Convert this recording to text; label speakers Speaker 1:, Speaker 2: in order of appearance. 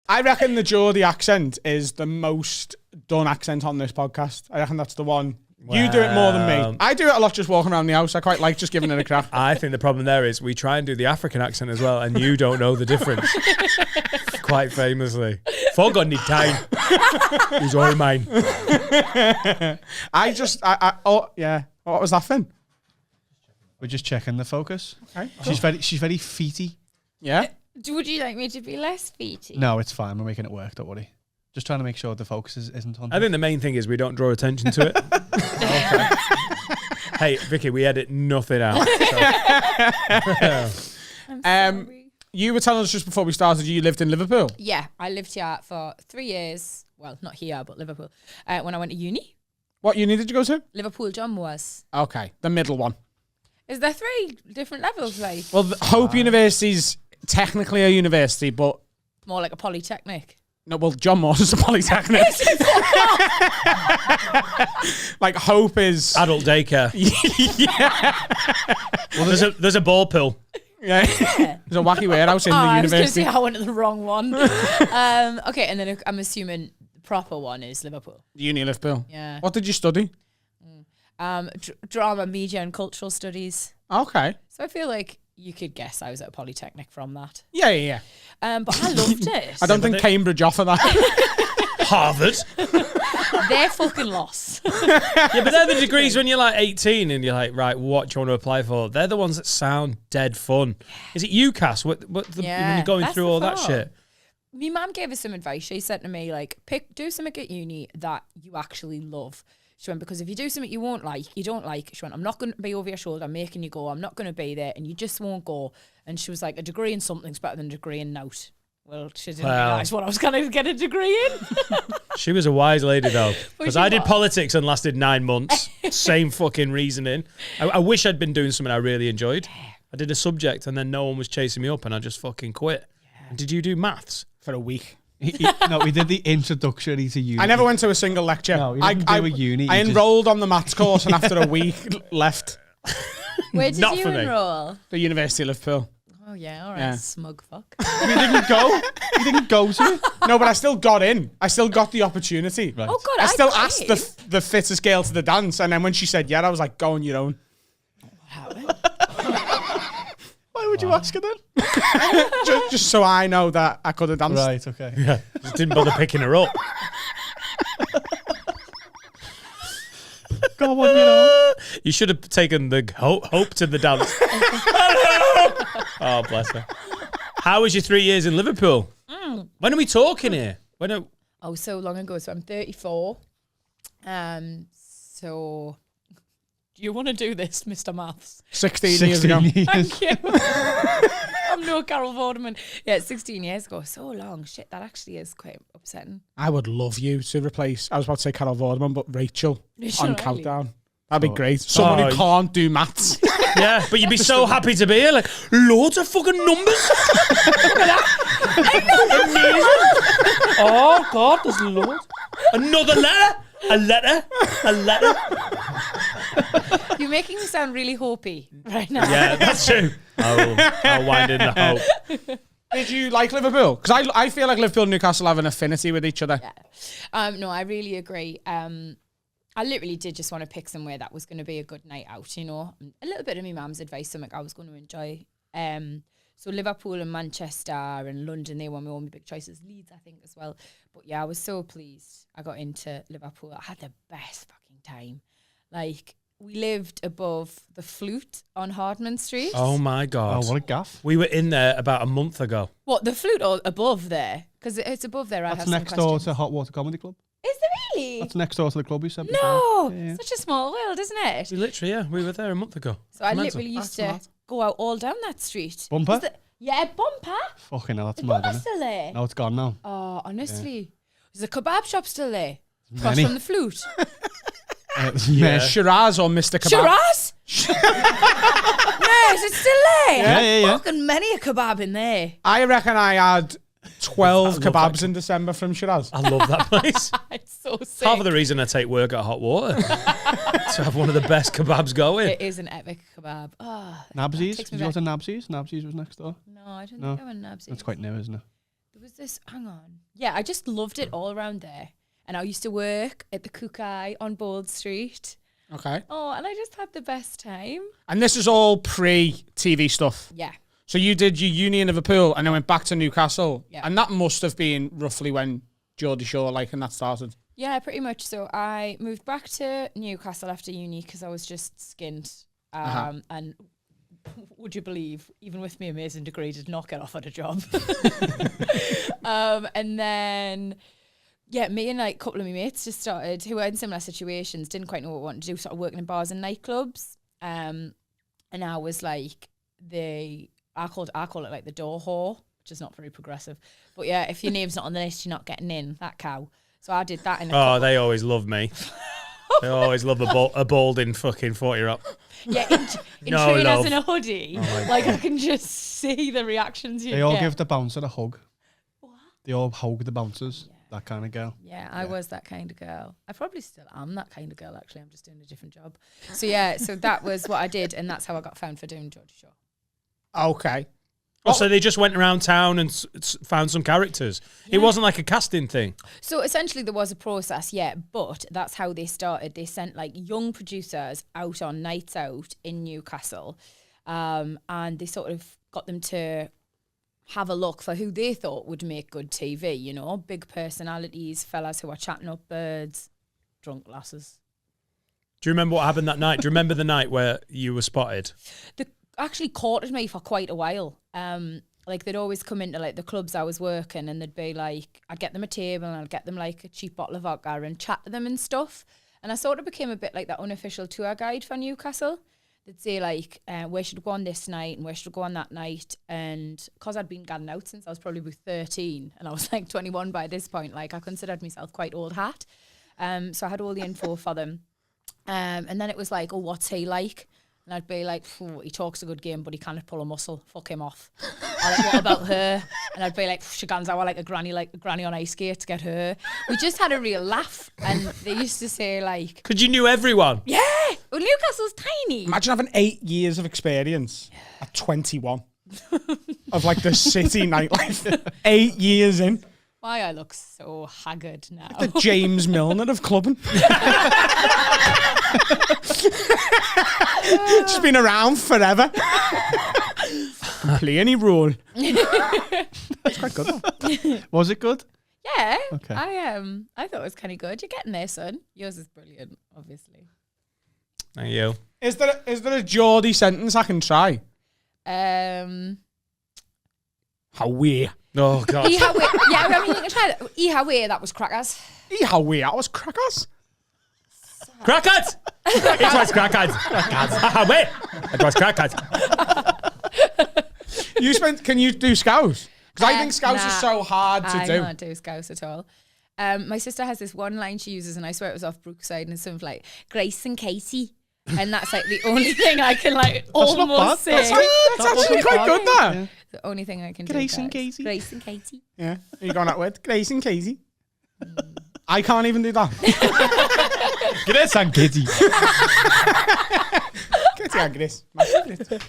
Speaker 1: I reckon the Geordie accent is the most done accent on this podcast. I reckon that's the one. Wow. You do it more than me. I do it a lot just walking around the house. I quite like just giving it a crack.
Speaker 2: I think the problem there is we try and do the African accent as well, and you don't know the difference. Quite famously. Fog on the time. He's all mine.
Speaker 1: Oh, yeah. What was that thing?
Speaker 3: We're just checking the focus.
Speaker 1: Okay.
Speaker 3: She's very feety.
Speaker 1: Yeah.
Speaker 4: Would you like me to be less feety?
Speaker 3: No, it's fine. We're making it work. Don't worry. Just trying to make sure the focus isn't on.
Speaker 2: I think the main thing is we don't draw attention to it. Okay. Hey, Vicky, we edit nothing out. So.
Speaker 4: I'm sorry.
Speaker 1: You were telling us just before we started you lived in Liverpool.
Speaker 4: Yeah, I lived here for 3 years. Well, not here, but Liverpool. When I went to uni.
Speaker 1: What uni did you go to?
Speaker 4: Liverpool John Moores.
Speaker 1: Okay, the middle one.
Speaker 4: Is there 3 different levels, like?
Speaker 1: Well, Hope University's technically a university, but...
Speaker 4: More like a polytechnic.
Speaker 1: No, well, John Moores is a polytechnic. Like, Hope is...
Speaker 2: Adult daycare.
Speaker 1: Yeah.
Speaker 2: Well, there's a ball pill.
Speaker 1: Yeah. There's a wacky warehouse in the
Speaker 4: I was
Speaker 1: university.
Speaker 4: going to say I went to the wrong one. Okay, and then I'm assuming the proper one is Liverpool.
Speaker 1: Uni Liverpool.
Speaker 4: Yeah.
Speaker 1: What did you study?
Speaker 4: Drama, media and cultural studies.
Speaker 1: Okay.
Speaker 4: So I feel like you could guess I was at a polytechnic from that.
Speaker 1: Yeah.
Speaker 4: But I loved it.
Speaker 1: I don't think Cambridge offer that.
Speaker 2: Harvard.
Speaker 4: They're fucking lost.
Speaker 2: Yeah, but they're the degrees when you're like 18 and you're like, right, what do you want to apply for? They're the ones that sound dead fun. Is it UCAS? When you're going through all that shit?
Speaker 4: My mum gave us some advice. She said to me, like, do something at uni that you actually love. She went, because if you do something you don't like, she went, I'm not going to be over your shoulder making you go. I'm not going to be there and you just won't go. And she was like, a degree in something's better than a degree in nout. Well, she didn't realise what I was going to get a degree in.
Speaker 2: She was a wise lady, though. Because I did politics and lasted 9 months. Same fucking reasoning. I wish I'd been doing something I really enjoyed. I did a subject and then no one was chasing me up and I just fucking quit. Yeah. Did you do maths?
Speaker 1: For a week.
Speaker 3: No, we did the introductory to uni.
Speaker 1: I never went to a single lecture.
Speaker 3: No, you didn't do a uni.
Speaker 1: I enrolled on the maths course and after a week left.
Speaker 4: Where did
Speaker 2: Not
Speaker 4: you
Speaker 2: for me.
Speaker 4: enroll?
Speaker 1: The University of Liverpool.
Speaker 4: Oh, yeah, all right,
Speaker 1: Yeah.
Speaker 4: smug fuck.
Speaker 3: You didn't go? You didn't go to it?
Speaker 1: No, but I still got in. I still got the opportunity.
Speaker 3: Right.
Speaker 4: Oh, God,
Speaker 1: I still
Speaker 4: came.
Speaker 1: asked the fittest girl to the dance, and then when she said yeah, I was like, go on your own.
Speaker 4: What happened?
Speaker 3: Why would you ask her then?
Speaker 1: just so I know that I could have danced.
Speaker 3: Right, okay.
Speaker 2: Yeah. Just didn't bother picking her up.
Speaker 3: Go on, you know.
Speaker 2: You should have taken the hope to the dance. Oh, bless her. How was your 3 years in Liverpool? When are we talking here?
Speaker 4: Oh, so long ago. So I'm 34. So do you want to do this, Mr. Maths?
Speaker 1: 16 years ago.
Speaker 4: Thank you. I'm no Carol Vorderman. Yeah, 16 years ago. So long. Shit, that actually is quite upsetting.
Speaker 1: I would love you to replace, I was about to say Carol Vorderman, but Rachel on
Speaker 4: Riley.
Speaker 1: Countdown. That'd be great. Someone who can't do maths.
Speaker 2: Yeah, but you'd be so happy to be here. Like, loads of fucking numbers. Look at that. Oh, God, there's loads. Another letter. A letter.
Speaker 4: You're making me sound really hopey right now.
Speaker 2: Yeah, that's true. I'll wind in the hope.
Speaker 1: Did you like Liverpool? Because I feel like Liverpool and Newcastle have an affinity with each other.
Speaker 4: Yeah. No, I really agree. I literally did just want to pick somewhere that was going to be a good night out, you know. A little bit of my mum's advice, something I was going to enjoy. So Liverpool and Manchester and London, they were my only big choices. Leeds, I think, as well. But yeah, I was so pleased I got into Liverpool. I had the best fucking time. Like, we lived above the Flute on Hardman Street.
Speaker 2: Oh, my God.
Speaker 3: Oh, what a gaff.
Speaker 2: We were in there about a month ago.
Speaker 4: What, the Flute or above there? Because it's above there.
Speaker 3: That's next door to Hot Water Comedy Club.
Speaker 4: Is there really?
Speaker 3: That's next door to the club you said before.
Speaker 4: No,
Speaker 3: Yeah.
Speaker 4: such a small world, isn't it?
Speaker 2: We were there a month ago.
Speaker 4: So I
Speaker 2: Mental.
Speaker 4: literally used to go out all down that street.
Speaker 3: Bumper?
Speaker 4: Bumper.
Speaker 3: Fucking hell, that's
Speaker 4: Is
Speaker 3: mad,
Speaker 4: Bumper
Speaker 3: isn't it?
Speaker 4: still there?
Speaker 3: No, it's gone now.
Speaker 4: Oh, honestly. Is the kebab shop still there? Across
Speaker 3: Many.
Speaker 4: from the Flute.
Speaker 1: Shiraz or Mr. Kebab?
Speaker 4: Shiraz? No, is it still there?
Speaker 3: Yeah.
Speaker 4: Fucking many a kebab in there.
Speaker 1: I reckon I had 12 kebabs in December from Shiraz.
Speaker 2: I love that place.
Speaker 4: It's so sick.
Speaker 2: Half of the reason I take work at Hot Water. To have one of the best kebabs going.
Speaker 4: It is an epic kebab. Oh,
Speaker 3: Nabsies?
Speaker 4: takes
Speaker 3: Did
Speaker 4: me
Speaker 3: you go
Speaker 4: back.
Speaker 3: to Nabsies? Nabsies was next door.
Speaker 4: No, I didn't
Speaker 3: No.
Speaker 4: go in Nabs.
Speaker 3: That's quite new, isn't it?
Speaker 4: There was this? Hang on. Yeah, I just loved it all around there. And I used to work at the Cook Eye on Bold Street.
Speaker 1: Okay.
Speaker 4: Oh, and I just had the best time.
Speaker 1: And this is all pre-TV stuff.
Speaker 4: Yeah.
Speaker 1: So you did your uni in Liverpool and then went back to Newcastle.
Speaker 4: Yeah.
Speaker 1: And that must have been roughly when Geordie Shore, and that started.
Speaker 4: Yeah, pretty much. So I moved back to Newcastle after uni because I was just skint. And would you believe, even with my amazing degree, did not get offered a job. And then, yeah, me and a couple of my mates just started, who were in similar situations, didn't quite know what we wanted to do, started working in bars and nightclubs. And I was like I call it like the door whore, which is not very progressive. But yeah, if your name's not on the list, you're not getting in, that cow. So I did that in a
Speaker 2: they always love me. They always love a balding fucking 40-year-old.
Speaker 4: Yeah, in
Speaker 2: No,
Speaker 4: trainers
Speaker 2: love.
Speaker 4: and a hoodie. I can just see the reactions you get.
Speaker 3: They all give the bouncer a hug. What? They all hug the bouncers. That kind of girl.
Speaker 4: Yeah, I was that kind of girl. I probably still am that kind of girl, actually. I'm just doing a different job. So yeah, so that was what I did, and that's how I got found for doing Geordie Shore.
Speaker 1: Okay.
Speaker 2: Oh, so they just went around town and found some characters. Yeah. It wasn't like a casting thing.
Speaker 4: So essentially there was a process, yeah, but that's how they started. They sent young producers out on nights out in Newcastle, and they sort of got them to have a look for who they thought would make good TV, big personalities, fellas who are chatting up birds, drunk lasses.
Speaker 2: Do you remember what happened that night? Do you remember the night where you were spotted?
Speaker 4: They actually courted me for quite a while. They'd always come into the clubs I was working, and they'd be like, I'd get them a table and I'd get them a cheap bottle of vodka and chat to them and stuff. And I sort of became a bit like that unofficial tour guide for Newcastle. They'd say where should we go on this night and where should we go on that night? And because I'd been going out since I was probably 13 and I was 21 by this point, I considered myself quite old hat. So I had all the info for them. And then it was what's he like? And I'd be like, he talks a good game, but he can't pull a muscle. Fuck him off. Or what about her? And I'd be like, she guns out like a granny on ice skates, get her. We just had a real laugh. And they used to say
Speaker 2: because you knew everyone.
Speaker 4: Yeah. Well, Newcastle's tiny.
Speaker 1: Imagine having 8 years of experience at 21 of the city nightlife. 8 years in.
Speaker 4: Why I look so haggard now.
Speaker 1: The James Milner of clubbing. Just been around forever. Play any role. It's quite good though.
Speaker 3: Was it good?
Speaker 4: Yeah.
Speaker 3: Okay.
Speaker 4: I thought it was kind of good. You're getting there, son. Yours is brilliant, obviously.
Speaker 2: Thank you.
Speaker 1: Is there a Geordie sentence I can try? How we?
Speaker 2: Oh God.
Speaker 4: Yeah, I mean you can try that. That was crackers.
Speaker 1: How we? That was crackers.
Speaker 2: Crackers! It was crackers. Wait. It was crackers.
Speaker 1: Can you do Scouse? Because I think Scouse is so hard to do.
Speaker 4: I can't do Scouse at all. My sister has this one line she uses, and I swear it was off Brookside, and it's something like Grace and Katie. And that's the only thing I can almost say.
Speaker 1: That's actually quite good, that.
Speaker 4: Yeah. The only thing I can do.
Speaker 3: Grace and Katie.
Speaker 4: Grace and Katie.
Speaker 1: Yeah. Are you going that word? Grace and Katie. I can't even do that.
Speaker 3: Grace and Katie.
Speaker 1: Katie and Grace. My favourite.